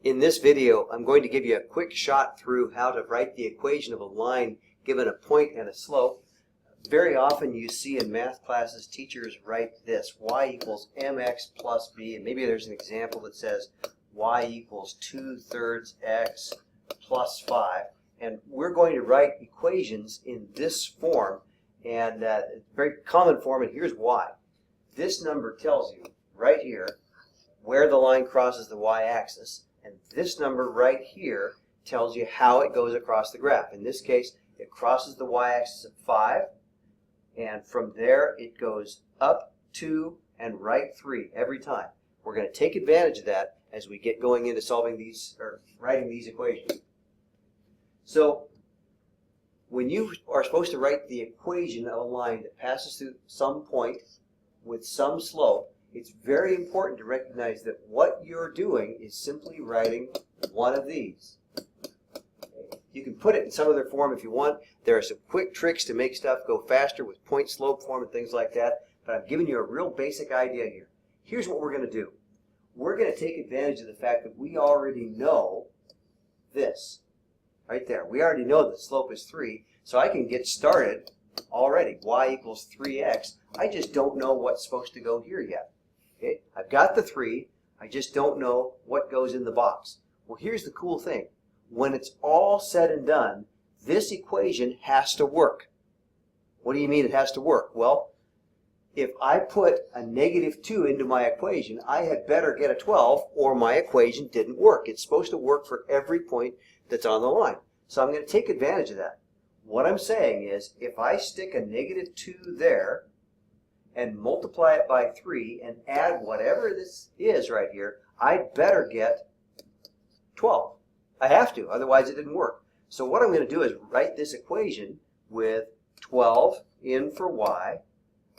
In this video, I'm going to give you a quick shot through how to write the equation of a line given a point and a slope. Very often you see in math classes teachers write this, y equals mx plus b, and maybe there's an example that says y equals 2/3 x plus 5. And we're going to write equations in this form, and very common form, and here's why. This number tells you right here where the line crosses the y-axis, and this number right here tells you how it goes across the graph. In this case, it crosses the y-axis at 5, and from there it goes up 2 and right 3 every time. We're going to take advantage of that as we get going into solving these, or writing these equations. So when you are supposed to write the equation of a line that passes through some point with some slope, it's very important to recognize that what you're doing is simply writing one of these. You can put it in some other form if you want. There are some quick tricks to make stuff go faster with point slope form and things like that, but I'm giving you a real basic idea here. Here's what we're going to do. We're going to take advantage of the fact that we already know this. Right there. We already know the slope is 3, so I can get started already. Y equals 3x. I just don't know what's supposed to go here yet. Okay? I've got the 3. I just don't know what goes in the box. Well, here's the cool thing. When it's all said and done, this equation has to work. What do you mean it has to work? Well, if I put a -2 into my equation, I had better get a 12 or my equation didn't work. It's supposed to work for every point that's on the line. So I'm going to take advantage of that. What I'm saying is if I stick a -2 there and multiply it by 3 and add whatever this is right here, I'd better get 12. I have to, otherwise it didn't work. So what I'm going to do is write this equation with 12 in for y,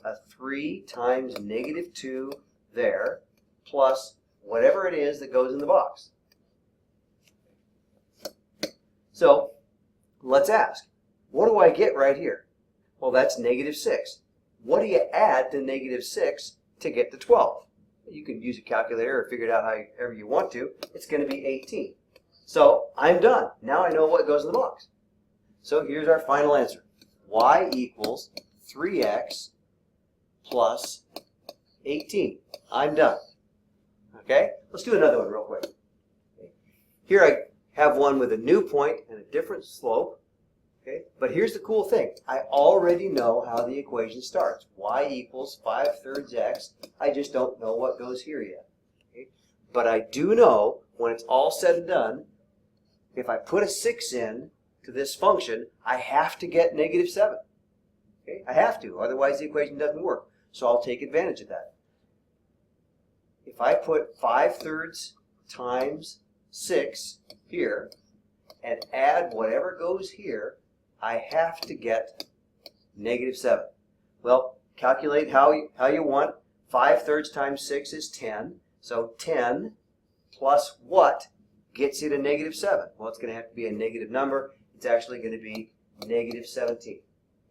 a 3 times -2 there, plus whatever it is that goes in the box. So let's ask, what do I get right here? Well, that's -6. What do you add to -6 to get to 12? You can use a calculator or figure it out however you want to. It's going to be 18. So I'm done. Now I know what goes in the box. So here's our final answer. Y equals 3x plus 18. I'm done. Okay? Let's do another one real quick. Here I have one with a new point and a different slope. Okay? But here's the cool thing. I already know how the equation starts. Y equals 5/3 x. I just don't know what goes here yet. Okay? But I do know when it's all said and done, if I put a 6 in to this function, I have to get -7. Okay? I have to, otherwise the equation doesn't work. So I'll take advantage of that. If I put 5/3 times 6 here and add whatever goes here, I have to get -7. Well, calculate how you want. 5/3 times 6 is 10. So 10 plus what gets you to -7? Well, it's going to have to be a negative number. It's actually going to be -17.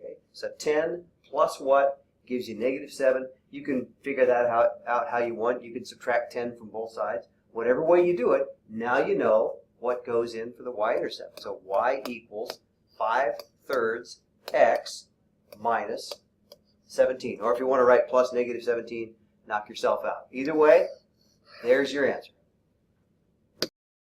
Okay? So 10 plus what gives you -7. You can figure that out how you want. You can subtract 10 from both sides. Whatever way you do it, now you know what goes in for the y-intercept. So y equals 5/3 x minus 17. Or if you want to write plus -17, knock yourself out. Either way, there's your answer.